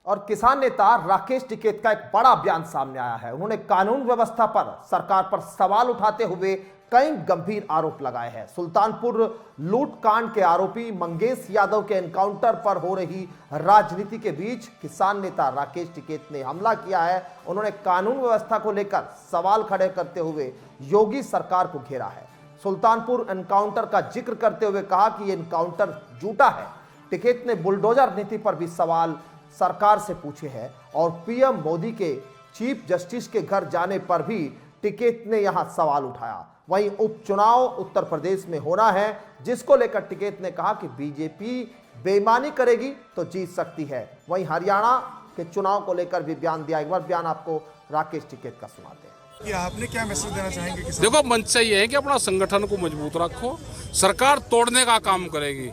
और किसान नेता राकेश टिकैत का एक बड़ा बयान सामने आया है। उन्होंने कानून व्यवस्था पर सरकार पर सवाल उठाते हुए कई गंभीर आरोप लगाए हैं। सुल्तानपुर लूटकांड के आरोपी मंगेश यादव के एनकाउंटर पर हो रही राजनीति के बीच किसान नेता राकेश टिकैत ने हमला किया है। उन्होंने कानून व्यवस्था को लेकर सवाल खड़े करते हुए योगी सरकार को घेरा है। सुल्तानपुर एनकाउंटर का जिक्र करते हुए कहा कि यह एनकाउंटर झूठा है। टिकैत ने बुलडोजर नीति पर भी सवाल सरकार से पूछे हैं और पीएम मोदी के चीफ जस्टिस के घर जाने पर भी टिकैत ने यहां सवाल उठाया। वहीं उपचुनाव उत्तर प्रदेश में होना है, जिसको लेकर टिकैत ने कहा कि बीजेपी बेईमानी करेगी तो जीत सकती है। वहीं हरियाणा के चुनाव को लेकर भी बयान दिया। एक बार बयान आपको राकेश टिकैत का सुनाते हैं। कि आपने क्या मैसेज देना चाहेंगे? देखो, मंच ये है कि अपना संगठन को मजबूत रखो, सरकार तोड़ने का काम करेगी,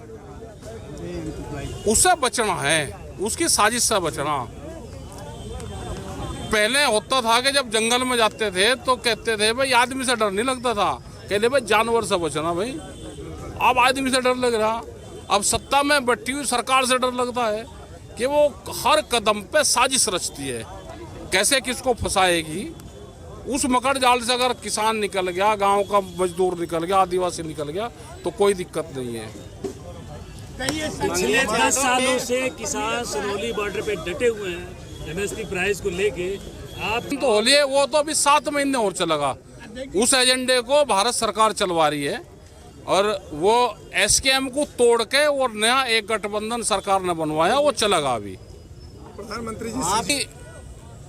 उससे बचना है, उसकी साजिश से बचना। पहले होता था कि जब जंगल में जाते थे तो कहते थे भाई आदमी से डर नहीं लगता था, कहते भाई जानवर से बचना। भाई अब आदमी से डर लग रहा, अब सत्ता में बैठी हुई सरकार से डर लगता है कि वो हर कदम पे साजिश रचती है, कैसे किसको फंसाएगी। उस मकड़ जाल से अगर किसान निकल गया, गांव का मजदूर निकल गया, आदिवासी निकल गया तो कोई दिक्कत नहीं है। पिछले 10 सालों से किसान सिरौली बॉर्डर पे डटे हुए हैं एमएसपी प्राइस को लेके। आप तो होलिए, वो तो अभी 7 महीने और चलेगा। उस एजेंडे को भारत सरकार चलवा रही है और वो एसकेएम को तोड़ के और नया एक गठबंधन सरकार ने बनवाया, वो चलेगा। अभी प्रधानमंत्री जी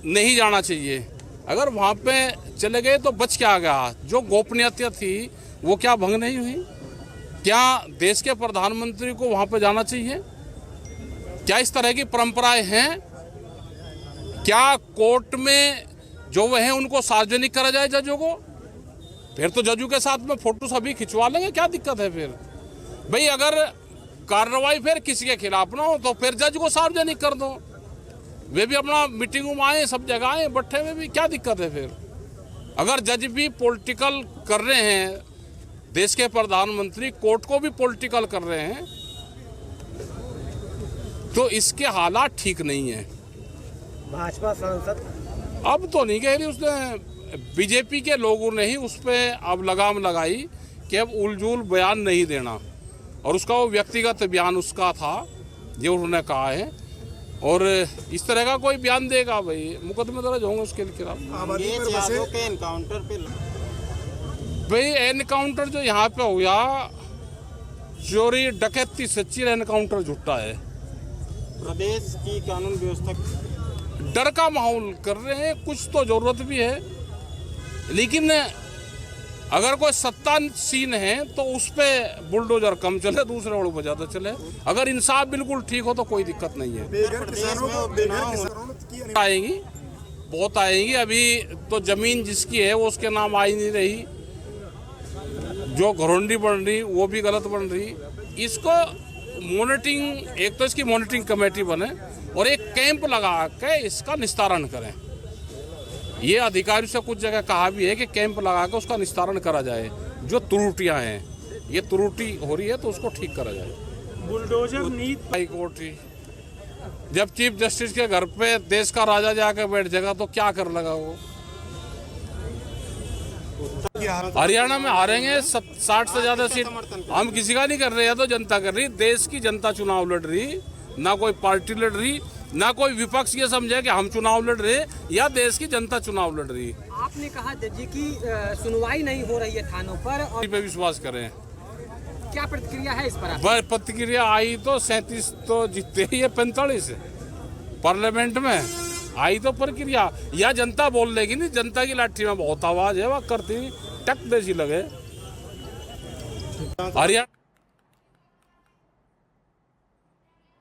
नहीं जाना चाहिए। अगर वहाँ पे चले गए तो बच क्या गया? जो गोपनीयता थी वो क्या भंग नहीं हुई? क्या देश के प्रधानमंत्री को वहाँ पे जाना चाहिए? क्या इस तरह की परंपराएं हैं? क्या कोर्ट में जो वह हैं उनको सार्वजनिक करा जाए जजों को? फिर तो जजों के साथ में फोटो सभी खिंचवा लेंगे, क्या दिक्कत है फिर? भाई अगर कार्रवाई फिर किसी के खिलाफ ना हो तो फिर जज को सार्वजनिक कर दो, वे भी अपना मीटिंगों में आए, सब जगह आए, बैठे में भी क्या दिक्कत है फिर? अगर जज भी पॉलिटिकल कर रहे हैं, देश के प्रधानमंत्री कोर्ट को भी पॉलिटिकल कर रहे हैं, तो इसके हालात ठीक नहीं है। भाजपा सांसद अब तो नहीं कह रही, उसने बीजेपी के लोगों ने ही उस पर अब लगाम लगाई कि अब उलझुल बयान नहीं देना, और उसका वो व्यक्तिगत बयान उसका था जो उन्होंने कहा है, और इस तरह का कोई बयान देगा भाई मुकदमे दर्ज होंगे उसके खिलाफ। भाई एनकाउंटर जो यहाँ पे हुआ, चोरी डकैती सच्ची एनकाउंटर झूठा है। प्रदेश की कानून व्यवस्था डर का माहौल कर रहे हैं, कुछ तो जरूरत भी है, लेकिन अगर कोई सत्तासीन है तो उस पर बुलडोजर कम चले, दूसरे रोड पर ज़्यादा चले। अगर इंसाफ बिल्कुल ठीक हो तो कोई दिक्कत नहीं है। आएंगी, बहुत आएंगी। अभी तो जमीन जिसकी है वो उसके नाम आई नहीं रही, जो घरोंडी बन रही वो भी गलत बन रही। इसको मॉनिटरिंग, एक तो इसकी मॉनिटरिंग कमेटी बने और एक कैंप लगा के इसका निस्तारण करें। ये अधिकारियों से कुछ जगह कहा भी है कि कैंप लगा के उसका निस्तारण करा जाए। जो त्रुटियां हैं, ये त्रुटि हो रही है तो उसको ठीक करा जाए। बुलडोजर नीति हाई कोर्ट ही जब चीफ जस्टिस के घर पे देश का राजा जाकर बैठ जाएगा तो क्या कर लगा वो? हरियाणा में हारेंगे 60 से ज्यादा सीट। हम किसी का नहीं कर रहे हैं, तो जनता कर रही। देश की जनता चुनाव लड़ रही, ना कोई पार्टी लड़ रही, ना कोई विपक्ष ये समझे कि हम चुनाव लड़ रहे या देश की जनता चुनाव लड़ रही। आपने कहा जज की सुनवाई नहीं हो रही है थानों पर, और पे विश्वास करें। क्या प्रतिक्रिया है इस पर? प्रतिक्रिया आई तो 37 तो जीतते ही है, 45 पार्लियामेंट में आई तो प्रक्रिया। या जनता बोल लेगी नहीं, जनता की लाठी में बहुत आवाज है, वह करती टक देसी लगे। हरियाणा